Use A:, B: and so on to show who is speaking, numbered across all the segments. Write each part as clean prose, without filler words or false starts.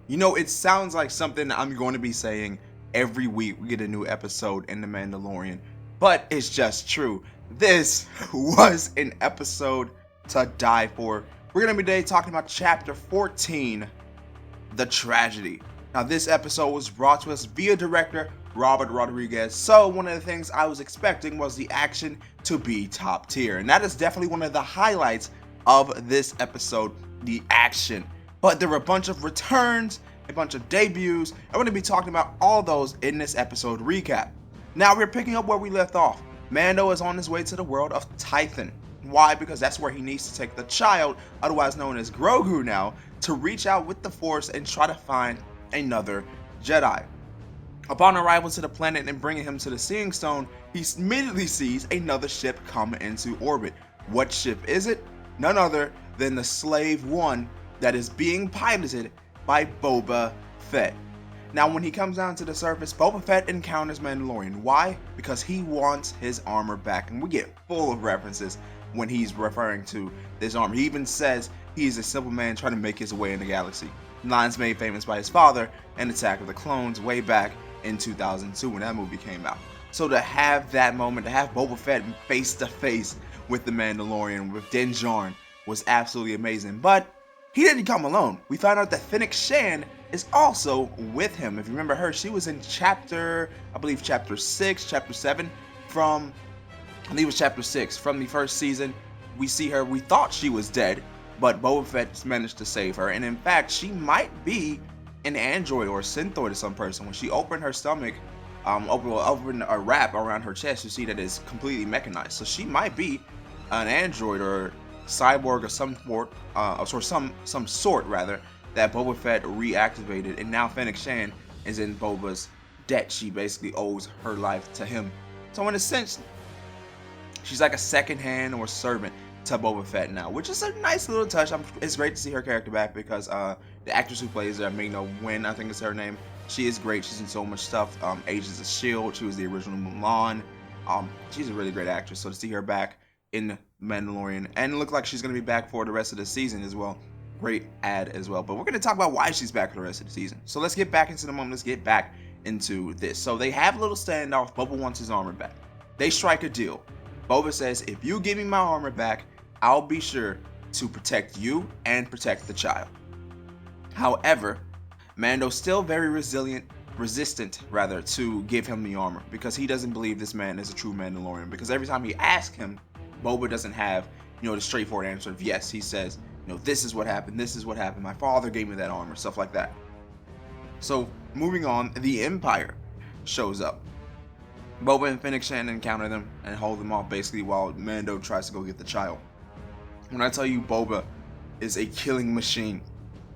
A: You know, it sounds like something I'm going to be saying every week we get a new episode in The Mandalorian, but it's just true. This was an episode to die for. We're going to be today talking about Chapter 14, The Tragedy. Now, this episode was brought to us via director Robert Rodriguez, so one of the things I was expecting was the action to be top tier, and that is definitely one of the highlights of this episode, the action. But there were a bunch of returns, a bunch of debuts, and we're going to be talking about all those in this episode recap. Now we're picking up where we left off. Mando is on his way to the world of Tython. Why? Because that's where he needs to take the child, otherwise known as Grogu now, to reach out with the Force and try to find another Jedi. Upon arrival to the planet and bringing him to the Seeing Stone, he immediately sees another ship come into orbit. What ship is it? None other than the Slave One that is being piloted by Boba Fett. Now, when he comes down to the surface, Boba Fett encounters Mandalorian. Why? Because he wants his armor back, and we get full of references when he's referring to this armor. He even says he's a simple man trying to make his way in the galaxy. Lines made famous by his father in Attack of the Clones way back in 2002 when that movie came out. So to have that moment, to have Boba Fett face to face with the Mandalorian, with Djarin, was absolutely amazing. But he didn't come alone. We found out that Fennec Shand is also with him. If you remember her, she was in chapter 6, chapter 7 from, I think it was chapter 6 from the first season. We see her, we thought she was dead, but Boba Fett managed to save her. And in fact, she might be an android or a synthoid to some person. When she opened her stomach, opened a wrap around her chest, you see that it's completely mechanized. So she might be an android or cyborg of some sort, some sort rather, that Boba Fett reactivated, and now Fennec Shand is in Boba's debt. She basically owes her life to him. So in a sense, she's like a second hand or servant to Boba Fett now, which is a nice little touch. It's great to see her character back because the actress who plays her, Mando, I think is her name, she is great. She's in so much stuff. Agents of S.H.I.E.L.D. She was the original Mulan. She's a really great actress. So to see her back in Mandalorian, and look like she's going to be back for the rest of the season as well. Great ad as well. But we're going to talk about why she's back for the rest of the season. So let's get back into the moment. Let's get back into this. So they have a little standoff. Boba wants his armor back. They strike a deal. Boba says, if you give me my armor back, I'll be sure to protect you and protect the child. However, Mando's still very resistant to give him the armor because he doesn't believe this man is a true Mandalorian. Because every time he asks him, Boba doesn't have, the straightforward answer of yes. He says, this is what happened, my father gave me that armor, stuff like that. So, moving on, the Empire shows up. Boba and Fennec Shand encounter them and hold them off basically while Mando tries to go get the child. When I tell you Boba is a killing machine,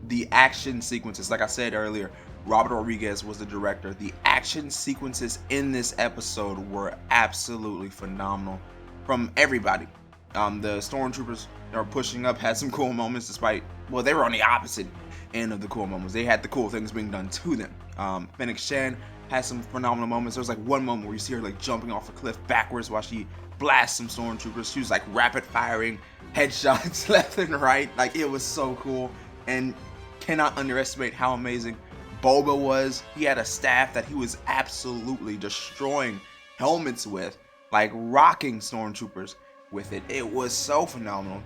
A: the action sequences, like I said earlier, Robert Rodriguez was the director. The action sequences in this episode were absolutely phenomenal from everybody. The stormtroopers that were pushing up had some cool moments despite, they were on the opposite end of the cool moments. They had the cool things being done to them. Fennec Shand had some phenomenal moments. There was like one moment where you see her like jumping off a cliff backwards while she blasts some stormtroopers. She was like rapid firing headshots left and right. Like, it was so cool, and cannot underestimate how amazing Boba was. He had a staff that he was absolutely destroying helmets with, like rocking stormtroopers with it. It was so phenomenal.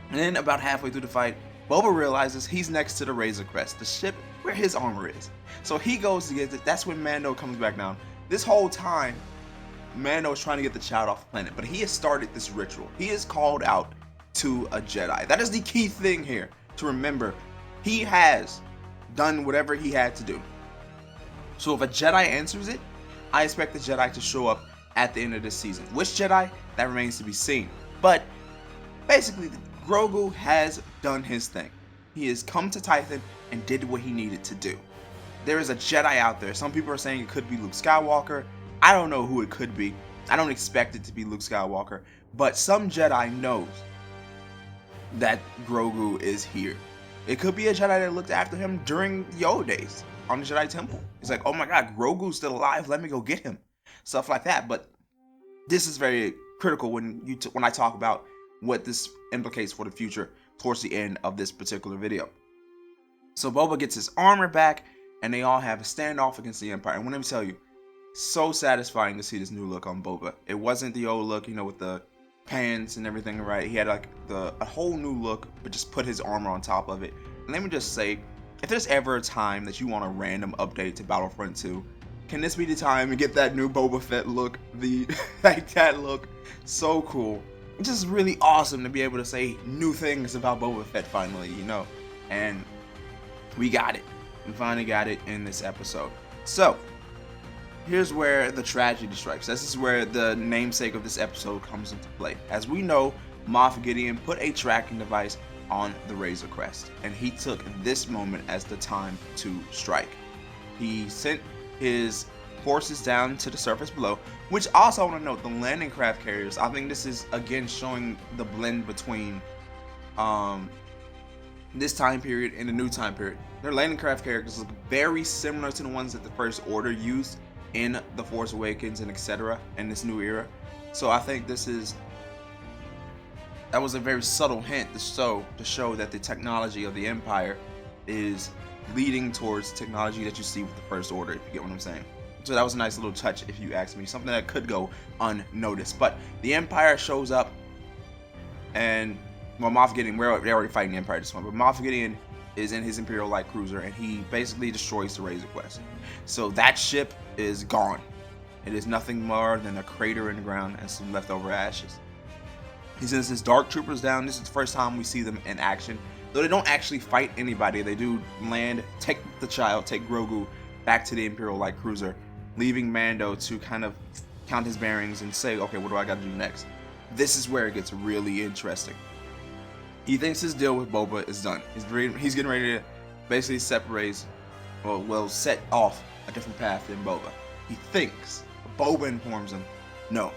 A: And then about halfway through the fight, Boba realizes he's next to the Razor Crest, the ship where his armor is. So he goes to get it. That's when Mando comes back down. This whole time, Mando is trying to get the child off the planet, but he has started this ritual. He is called out to a Jedi. That is the key thing here to remember. He has done whatever he had to do. So if a Jedi answers it, I expect the Jedi to show up at the end of this season. Which Jedi? That remains to be seen. But basically, Grogu has done his thing. He has come to Tython and did what he needed to do. There is a Jedi out there. Some people are saying it could be Luke Skywalker. I don't know who it could be. I don't expect it to be Luke Skywalker. But some Jedi knows that Grogu is here. It could be a Jedi that looked after him during the old days on the Jedi Temple. He's like, oh my god, Grogu's still alive. Let me go get him. Stuff like that. But this is very critical when I talk about what this implicates for the future towards the end of this particular video. So Boba gets his armor back, and they all have a standoff against the Empire. And let me tell you, so satisfying to see this new look on Boba. It wasn't the old look, with the pants and everything, right? He had like a whole new look, but just put his armor on top of it. And let me just say, if there's ever a time that you want a random update to Battlefront 2, can this be the time to get that new Boba Fett look? That look, so cool. It's just really awesome to be able to say new things about Boba Fett finally, And we got it. We finally got it in this episode. So, here's where the tragedy strikes. This is where the namesake of this episode comes into play. As we know, Moff Gideon put a tracking device on the Razor Crest, and he took this moment as the time to strike. He sent his forces down to the surface below, which also I want to note, the landing craft carriers, I think this is again showing the blend between this time period and the new time period. Their landing craft carriers look very similar to the ones that the First Order used in The Force Awakens and etc. in this new era. So I think that was a very subtle hint to show that the technology of the Empire is leading towards technology that you see with the First Order, if you get what I'm saying. So that was a nice little touch, if you ask me, something that could go unnoticed. But the Empire shows up, and Moff Gideon, they're already fighting the Empire this one, but Moff Gideon is in his Imperial light cruiser, and he basically destroys the Razor Crest. So that ship is gone. It is nothing more than a crater in the ground and some leftover ashes. He sends his Dark Troopers down. This is the first time we see them in action. Though they don't actually fight anybody, they do land, take Grogu back to the Imperial light cruiser, leaving Mando to kind of count his bearings and say, okay, what do I got to do next? This is where it gets really interesting. He thinks his deal with Boba is done. He's getting ready to basically set off a different path than Boba. He thinks. Boba informs him, no,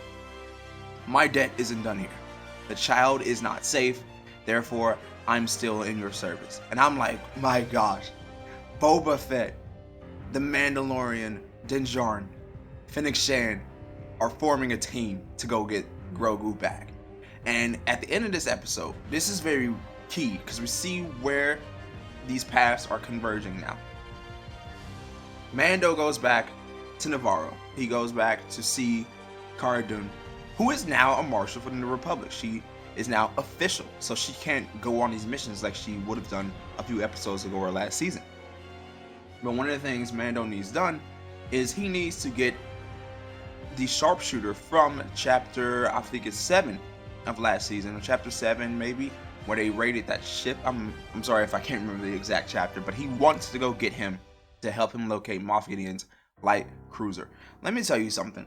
A: my debt isn't done here. The child is not safe, therefore I'm still in your service. And I'm like, my gosh, Boba Fett, the Mandalorian, Djarin, Fennec Shand are forming a team to go get Grogu back. And at the end of this episode, this is very key because we see where these paths are converging now. Mando goes back to Navarro. He goes back to see Cara Dune, who is now a marshal for the Republic. She is now official, so she can't go on these missions like she would have done a few episodes ago or last season. But one of the things Mando needs done is he needs to get the sharpshooter from chapter, I think it's 7 of last season, or chapter 7 maybe, where they raided that ship. I'm sorry if I can't remember the exact chapter, but he wants to go get him to help him locate Moff Gideon's light cruiser. Let me tell you something.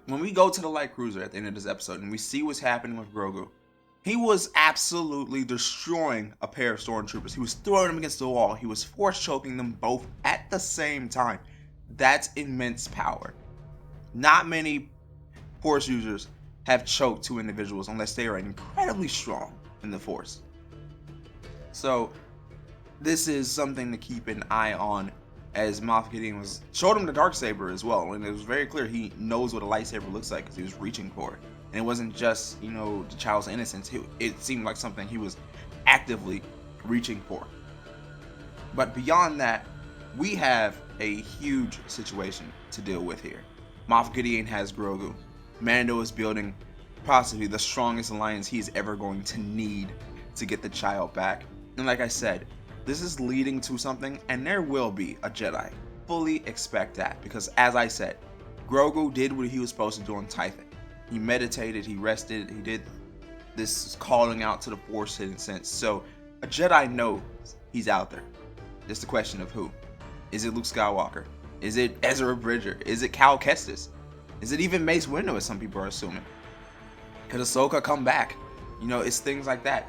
A: When we go to the light cruiser at the end of this episode and we see what's happening with Grogu, he was absolutely destroying a pair of stormtroopers. He was throwing them against the wall. He was force choking them both at the same time. That's immense power. Not many force users have choked two individuals unless they are incredibly strong in the force. So this is something to keep an eye on, as Moff Gideon showed him the Darksaber as well, and it was very clear he knows what a lightsaber looks like because he was reaching for it. And it wasn't just, the child's innocence. It seemed like something he was actively reaching for. But beyond that, we have a huge situation to deal with here. Moff Gideon has Grogu. Mando is building possibly the strongest alliance he's ever going to need to get the child back. And like I said, this is leading to something, and there will be a Jedi. Fully expect that, because as I said, Grogu did what he was supposed to do on Tython. He meditated, he rested, he did this calling out to the Force in a sense. So a Jedi knows he's out there. Just a question of who. Is it Luke Skywalker? Is it Ezra Bridger? Is it Cal Kestis? Is it even Mace Windu, as some people are assuming? Could Ahsoka come back? It's things like that.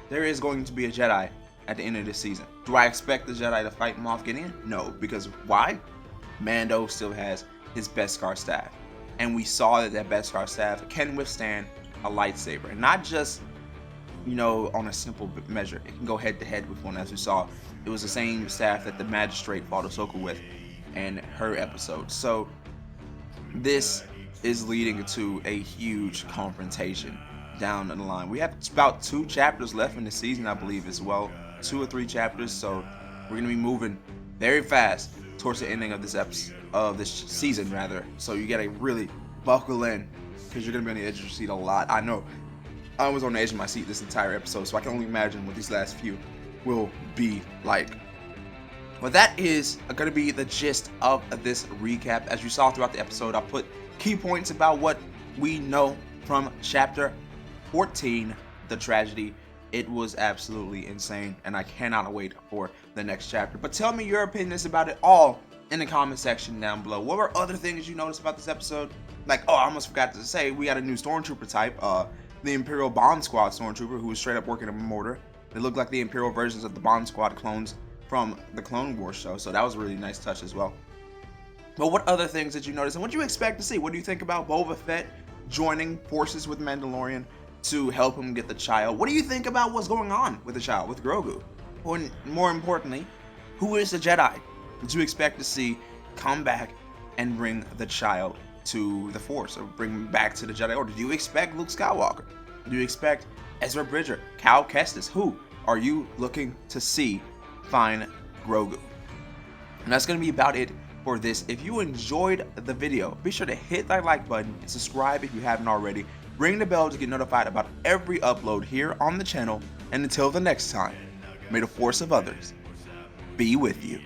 A: There is going to be a Jedi at the end of this season. Do I expect the Jedi to fight Moff Gideon? No, because why? Mando still has his Beskar staff. And we saw that Beskar staff can withstand a lightsaber. And not just, on a simple measure. It can go head to head with one, as we saw. It was the same staff that the Magistrate fought Ahsoka with in her episode. So this is leading to a huge confrontation down the line. We have about 2 chapters left in the season, I believe, as well. 2 or 3 chapters, so we're gonna be moving very fast towards the ending of this episode, of this season rather. So you gotta really buckle in, because you're gonna be on the edge of your seat a lot. I know I was on the edge of my seat this entire episode, so I can only imagine what these last few will be like. Well, that is going to be the gist of this recap. As you saw throughout the episode, I put key points about what we know from chapter 14, The Tragedy. It was absolutely insane, and I cannot wait for the next chapter. But tell me your opinions about it all in the comment section down below. What were other things you noticed about this episode? Like, oh, I almost forgot to say, we got a new stormtrooper type, the Imperial Bond Squad stormtrooper, who was straight up working a mortar. They look like the Imperial versions of the Bond Squad clones from the Clone Wars show, so that was a really nice touch as well. But what other things did you notice, and what do you expect to see? What do you think about Boba Fett joining forces with Mandalorian to help him get the child? What do you think about what's going on with the child, with Grogu? Or more importantly, who is the Jedi that you expect to see come back and bring the child to the Force, or bring him back to the Jedi Order? Do you expect Luke Skywalker? Do you expect Ezra Bridger, Cal Kestis? Who are you looking to see find Grogu? And that's going to be about it for this. If you enjoyed the video, be sure to hit that like button and subscribe if you haven't already. Ring the bell to get notified about every upload here on the channel. And until the next time, may the force of others be with you.